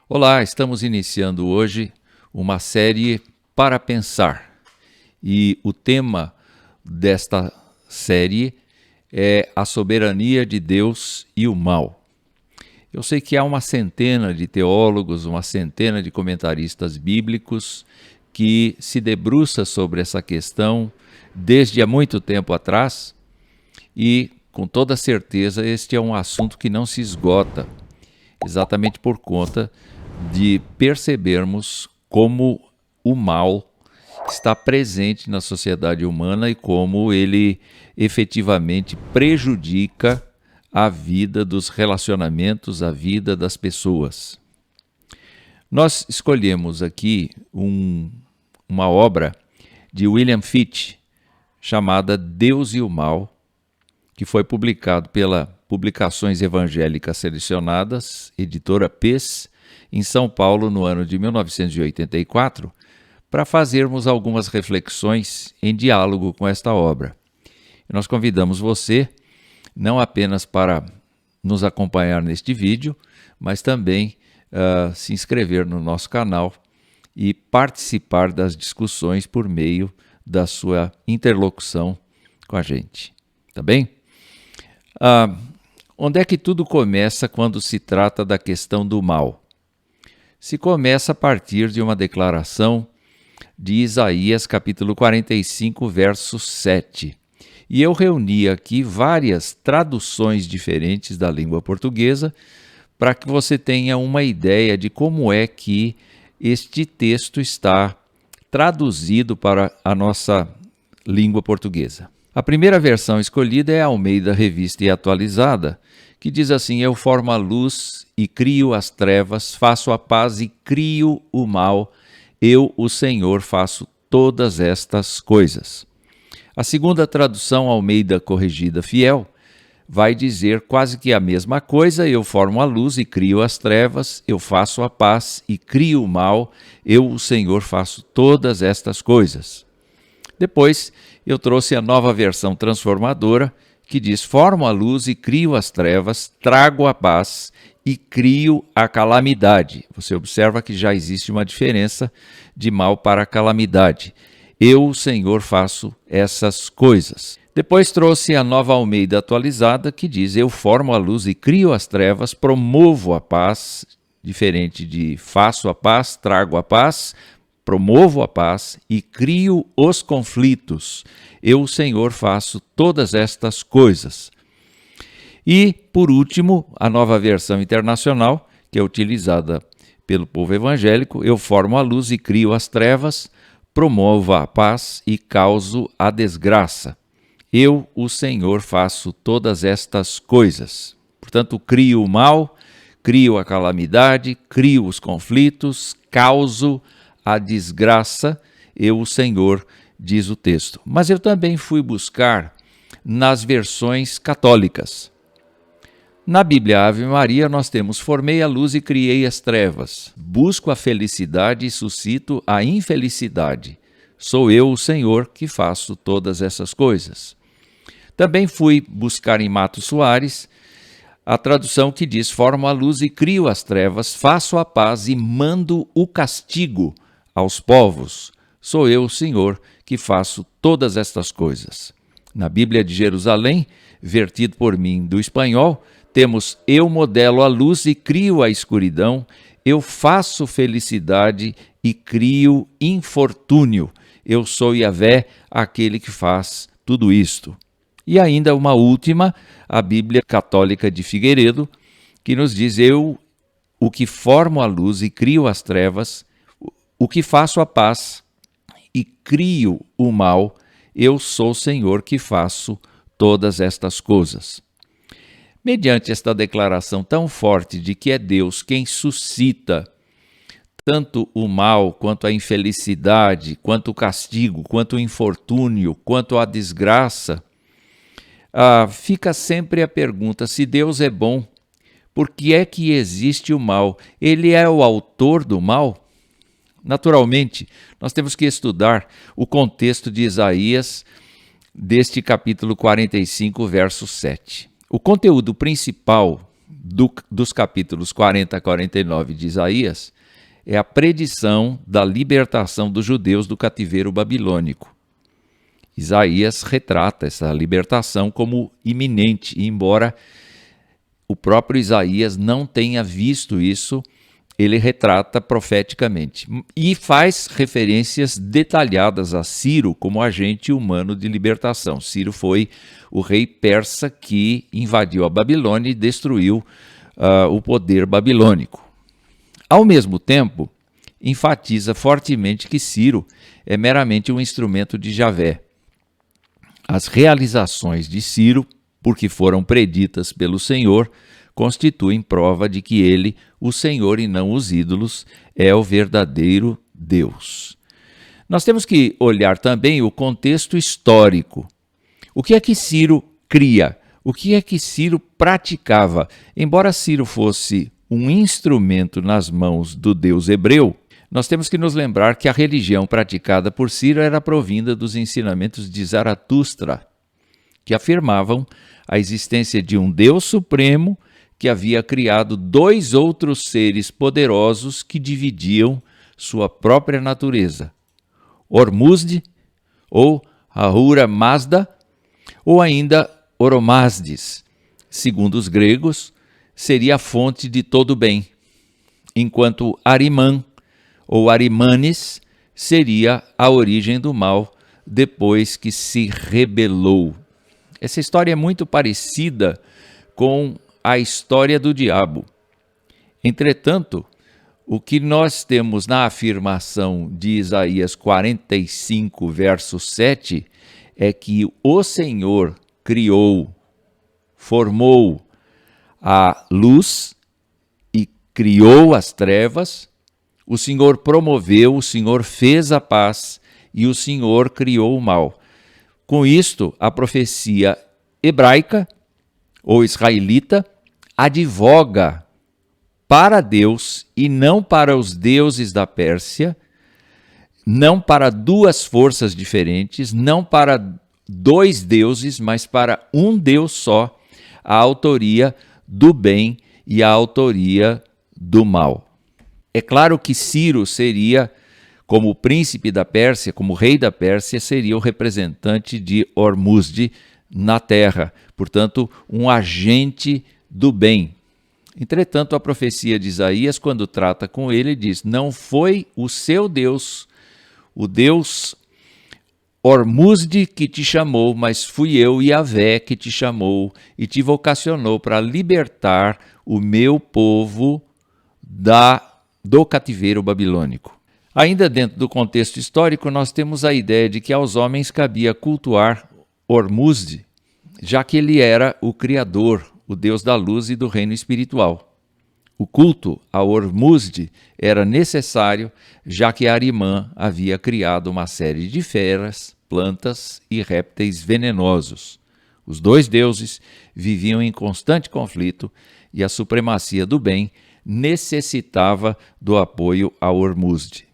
Olá, estamos iniciando hoje uma série para pensar e o tema desta série é a soberania de Deus e o mal. Eu sei que há uma centena de teólogos, uma centena de comentaristas bíblicos que se debruça sobre essa questão desde há muito tempo atrás e, com toda certeza, este é um assunto que não se esgota, exatamente por conta de percebermos como o mal está presente na sociedade humana e como ele efetivamente prejudica a vida dos relacionamentos, a vida das pessoas. Nós escolhemos aqui uma obra de William Fitch chamada Deus e o Mal, que foi publicado pela Publicações Evangélicas Selecionadas, editora PES, em São Paulo no ano de 1984, para fazermos algumas reflexões em diálogo com esta obra. E nós convidamos você não apenas para nos acompanhar neste vídeo, mas também se inscrever no nosso canal e participar das discussões por meio da sua interlocução com a gente. Tá bem? Onde é que tudo começa quando se trata da questão do mal? Se começa a partir de uma declaração de Isaías, capítulo 45, verso 7. E eu reuni aqui várias traduções diferentes da língua portuguesa para que você tenha uma ideia de como é que este texto está traduzido para a nossa língua portuguesa. A primeira versão escolhida é a Almeida Revista e Atualizada, que diz assim: eu formo a luz e crio as trevas, faço a paz e crio o mal, eu, o Senhor, faço todas estas coisas. A segunda tradução, Almeida Corrigida Fiel, vai dizer quase que a mesma coisa: eu formo a luz e crio as trevas, eu faço a paz e crio o mal, eu, o Senhor, faço todas estas coisas. Depois, eu trouxe a nova versão transformadora, que diz: formo a luz e crio as trevas, trago a paz e crio a calamidade. Você observa que já existe uma diferença de mal para calamidade. Eu, o Senhor, faço essas coisas. Depois trouxe a nova Almeida atualizada, que diz: eu formo a luz e crio as trevas, promovo a paz, diferente de faço a paz, trago a paz, promovo a paz e crio os conflitos. Eu, o Senhor, faço todas estas coisas. E, por último, a nova versão internacional, que é utilizada pelo povo evangélico: eu formo a luz e crio as trevas, promovo a paz e causo a desgraça. Eu, o Senhor, faço todas estas coisas. Portanto, crio o mal, crio a calamidade, crio os conflitos, causo a desgraça, eu, o Senhor, diz o texto. Mas eu também fui buscar nas versões católicas. Na Bíblia Ave Maria nós temos: formei a luz e criei as trevas, busco a felicidade e suscito a infelicidade. Sou eu, o Senhor, que faço todas essas coisas. Também fui buscar em Mato Soares a tradução que diz: formo a luz e crio as trevas, faço a paz e mando o castigo aos povos. Sou eu, o Senhor, que faço todas estas coisas. Na Bíblia de Jerusalém, vertido por mim do espanhol, temos: eu modelo a luz e crio a escuridão, eu faço felicidade e crio infortúnio. Eu sou Yahvé, aquele que faz tudo isto. E ainda uma última, a Bíblia Católica de Figueiredo, que nos diz: eu, o que formo a luz e crio as trevas, o que faço a paz e crio o mal, eu sou o Senhor que faço todas estas coisas. Mediante esta declaração tão forte de que é Deus quem suscita tanto o mal, quanto a infelicidade, quanto o castigo, quanto o infortúnio, quanto a desgraça, fica sempre a pergunta: se Deus é bom, por que é que existe o mal? Ele é o autor do mal? Naturalmente, nós temos que estudar o contexto de Isaías, deste capítulo 45, verso 7. O conteúdo principal dos capítulos 40 a 49 de Isaías é a predição da libertação dos judeus do cativeiro babilônico. Isaías retrata essa libertação como iminente, e embora o próprio Isaías não tenha visto isso, ele retrata profeticamente e faz referências detalhadas a Ciro como agente humano de libertação. Ciro foi o rei persa que invadiu a Babilônia e destruiu o poder babilônico. Ao mesmo tempo, enfatiza fortemente que Ciro é meramente um instrumento de Javé. As realizações de Ciro, porque foram preditas pelo Senhor, constituem prova de que ele, o Senhor e não os ídolos, é o verdadeiro Deus. Nós temos que olhar também o contexto histórico. O que é que Ciro cria? O que é que Ciro praticava? Embora Ciro fosse um instrumento nas mãos do Deus hebreu, nós temos que nos lembrar que a religião praticada por Ciro era provinda dos ensinamentos de Zaratustra, que afirmavam a existência de um Deus supremo que havia criado dois outros seres poderosos que dividiam sua própria natureza, Ormuzd, ou Ahura Mazda, ou ainda Oromazdes, segundo os gregos, seria a fonte de todo o bem, enquanto Arimã, ou Arimanes, seria a origem do mal depois que se rebelou. Essa história é muito parecida com a história do diabo. Entretanto, o que nós temos na afirmação de Isaías 45, verso 7, é que o Senhor criou, formou a luz e criou as trevas, o Senhor promoveu, o Senhor fez a paz e o Senhor criou o mal. Com isto, a profecia hebraica ou israelita advoga para Deus e não para os deuses da Pérsia, não para duas forças diferentes, não para dois deuses, mas para um Deus só, a autoria do bem e a autoria do mal. É claro que Ciro seria, como príncipe da Pérsia, como rei da Pérsia, seria o representante de Ormuzd na terra, portanto, um agente do bem. Entretanto, a profecia de Isaías, quando trata com ele, diz: não foi o seu Deus, o Deus Ormuzd que te chamou, mas fui eu, Yahvé, que te chamou e te vocacionou para libertar o meu povo do cativeiro babilônico. Ainda dentro do contexto histórico, nós temos a ideia de que aos homens cabia cultuar Ormuzd, já que ele era o Criador, o Deus da luz e do reino espiritual. O culto a Ormuzd era necessário, já que Arimã havia criado uma série de feras, plantas e répteis venenosos. Os dois deuses viviam em constante conflito e a supremacia do bem necessitava do apoio a Ormuzd.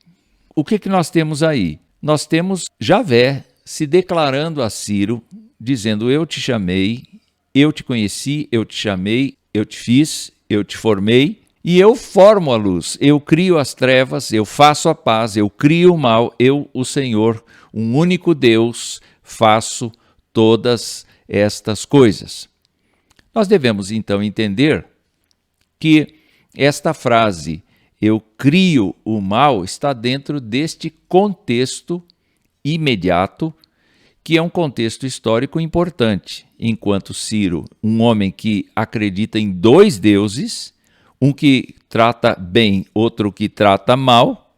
O que nós temos aí? Nós temos Javé se declarando a Ciro, dizendo: eu te chamei, eu te conheci, eu te chamei, eu te fiz, eu te formei, e eu formo a luz, eu crio as trevas, eu faço a paz, eu crio o mal, eu, o Senhor, um único Deus, faço todas estas coisas. Nós devemos então entender que esta frase, eu crio o mal, está dentro deste contexto imediato, que é um contexto histórico importante, enquanto Ciro, um homem que acredita em dois deuses, um que trata bem, outro que trata mal,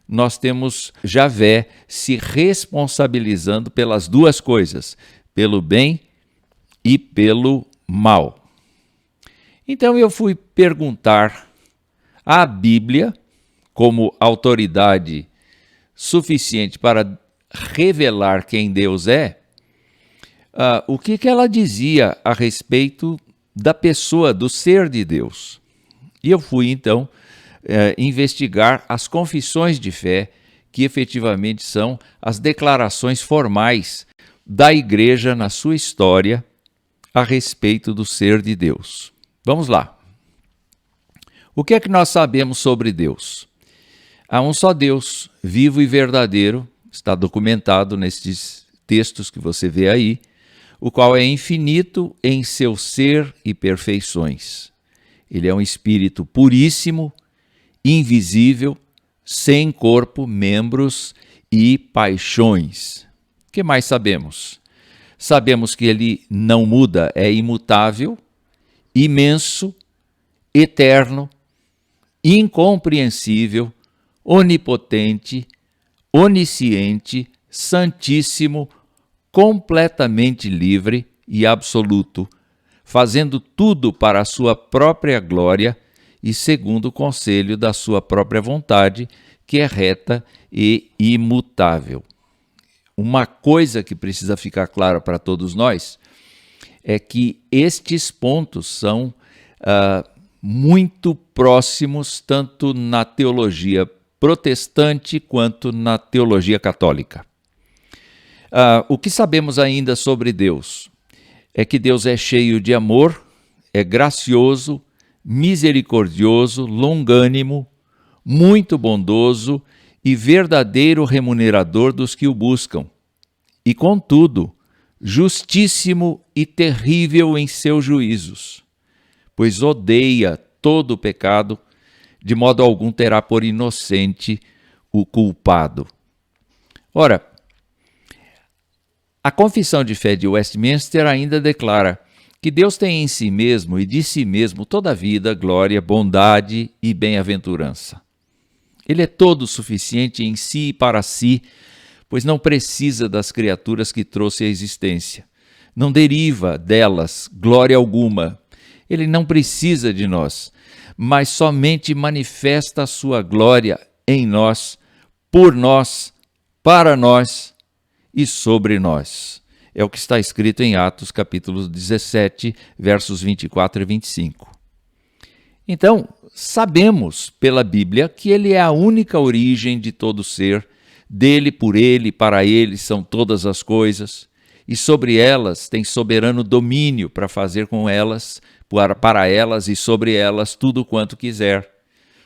nós temos Javé se responsabilizando pelas duas coisas, pelo bem e pelo mal. Então eu fui perguntar à Bíblia, como autoridade suficiente para revelar quem Deus é, o que ela dizia a respeito da pessoa, do ser de Deus. E eu fui, então, investigar as confissões de fé, que efetivamente são as declarações formais da Igreja na sua história a respeito do ser de Deus. Vamos lá. O que é que nós sabemos sobre Deus? Há um só Deus, vivo e verdadeiro, está documentado nestes textos que você vê aí, o qual é infinito em seu ser e perfeições. Ele é um espírito puríssimo, invisível, sem corpo, membros e paixões. O que mais sabemos? Sabemos que ele não muda, é imutável, imenso, eterno, incompreensível, onipotente, onisciente, santíssimo, completamente livre e absoluto, fazendo tudo para a sua própria glória e segundo o conselho da sua própria vontade, que é reta e imutável. Uma coisa que precisa ficar clara para todos nós é que estes pontos são muito próximos tanto na teologia protestante quanto na teologia católica. O que sabemos ainda sobre Deus é que Deus é cheio de amor, é gracioso, misericordioso, longânimo, muito bondoso e verdadeiro remunerador dos que o buscam, e, contudo, justíssimo e terrível em seus juízos, pois odeia todo o pecado, de modo algum terá por inocente o culpado. Ora, a Confissão de Fé de Westminster ainda declara que Deus tem em si mesmo e de si mesmo toda a vida, glória, bondade e bem-aventurança. Ele é todo suficiente em si e para si, pois não precisa das criaturas que trouxe à existência. Não deriva delas glória alguma. Ele não precisa de nós, mas somente manifesta a sua glória em nós, por nós, para nós e sobre nós. É o que está escrito em Atos capítulo 17, versos 24 e 25. Então, sabemos pela Bíblia que ele é a única origem de todo ser, dele, por ele, para ele são todas as coisas, e sobre elas tem soberano domínio para fazer com elas, para elas e sobre elas tudo quanto quiser.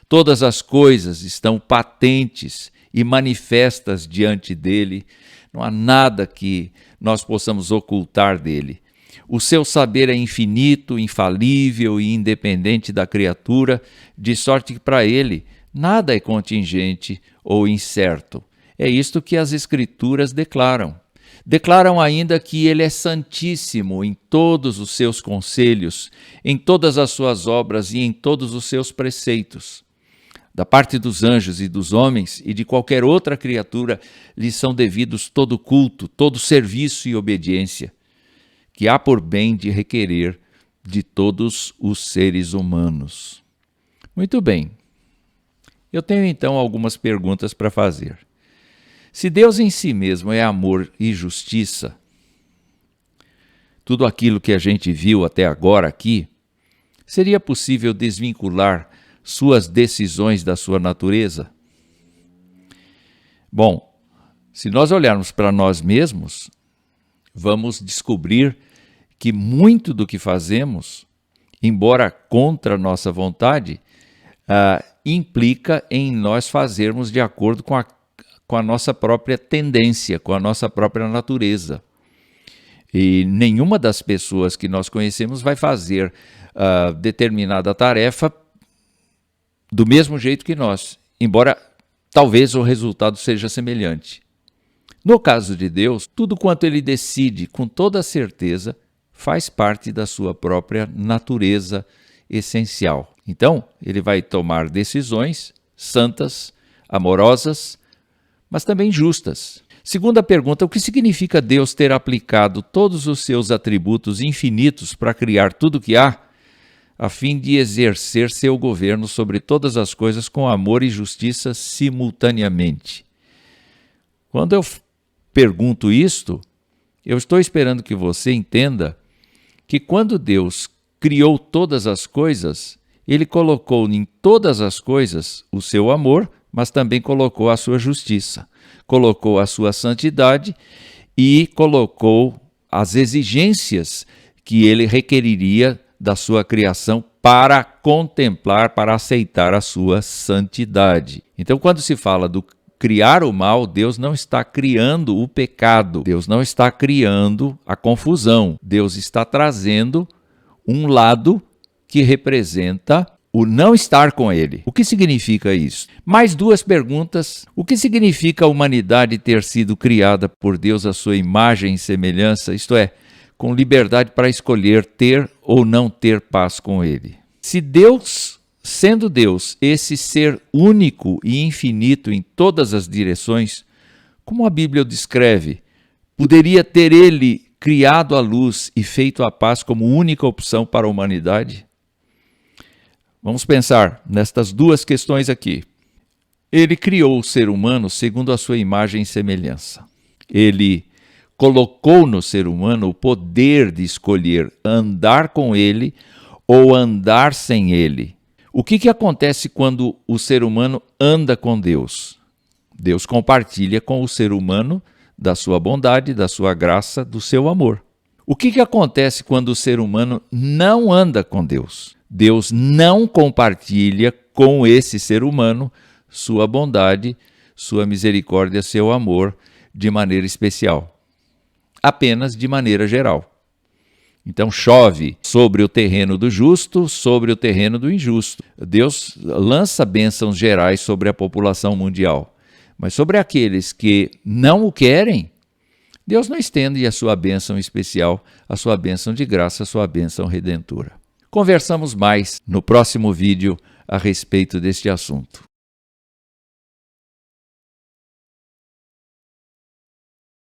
Todas as coisas estão patentes e manifestas diante dele, não há nada que nós possamos ocultar dele. O seu saber é infinito, infalível e independente da criatura, de sorte que para ele nada é contingente ou incerto. É isto que as Escrituras declaram. Declaram ainda que ele é santíssimo em todos os seus conselhos, em todas as suas obras e em todos os seus preceitos. Da parte dos anjos e dos homens e de qualquer outra criatura lhes são devidos todo culto, todo serviço e obediência, que há por bem de requerer de todos os seres humanos. Muito bem. Eu tenho então algumas perguntas para fazer. Se Deus em si mesmo é amor e justiça, tudo aquilo que a gente viu até agora aqui, seria possível desvincular suas decisões da sua natureza? Bom, se nós olharmos para nós mesmos, vamos descobrir que muito do que fazemos, embora contra a nossa vontade, implica em nós fazermos de acordo com a nossa própria tendência, com a nossa própria natureza. E nenhuma das pessoas que nós conhecemos vai fazer determinada tarefa do mesmo jeito que nós, embora talvez o resultado seja semelhante. No caso de Deus, tudo quanto ele decide com toda certeza faz parte da sua própria natureza essencial. Então, ele vai tomar decisões santas, amorosas, mas também justas. Segunda pergunta, o que significa Deus ter aplicado todos os seus atributos infinitos para criar tudo o que há, a fim de exercer seu governo sobre todas as coisas com amor e justiça simultaneamente? Quando eu pergunto isto, eu estou esperando que você entenda que quando Deus criou todas as coisas, ele colocou em todas as coisas o seu amor, mas também colocou a sua justiça, colocou a sua santidade e colocou as exigências que ele requeriria da sua criação para contemplar, para aceitar a sua santidade. Então, quando se fala do criar o mal, Deus não está criando o pecado, Deus não está criando a confusão, Deus está trazendo um lado que representa o não estar com Ele. O que significa isso? Mais duas perguntas. O que significa a humanidade ter sido criada por Deus à sua imagem e semelhança, isto é, com liberdade para escolher ter ou não ter paz com Ele? Se Deus, sendo Deus, esse ser único e infinito em todas as direções, como a Bíblia o descreve, poderia ter Ele criado a luz e feito a paz como única opção para a humanidade? Vamos pensar nestas duas questões aqui. Ele criou o ser humano segundo a sua imagem e semelhança. Ele colocou no ser humano o poder de escolher andar com ele ou andar sem ele. O que acontece quando o ser humano anda com Deus? Deus compartilha com o ser humano da sua bondade, da sua graça, do seu amor. O que acontece quando o ser humano não anda com Deus? Deus não compartilha com esse ser humano sua bondade, sua misericórdia, seu amor de maneira especial, apenas de maneira geral. Então chove sobre o terreno do justo, sobre o terreno do injusto. Deus lança bênçãos gerais sobre a população mundial, mas sobre aqueles que não o querem, Deus não estende a sua bênção especial, a sua bênção de graça, a sua bênção redentora. Conversamos mais no próximo vídeo a respeito deste assunto.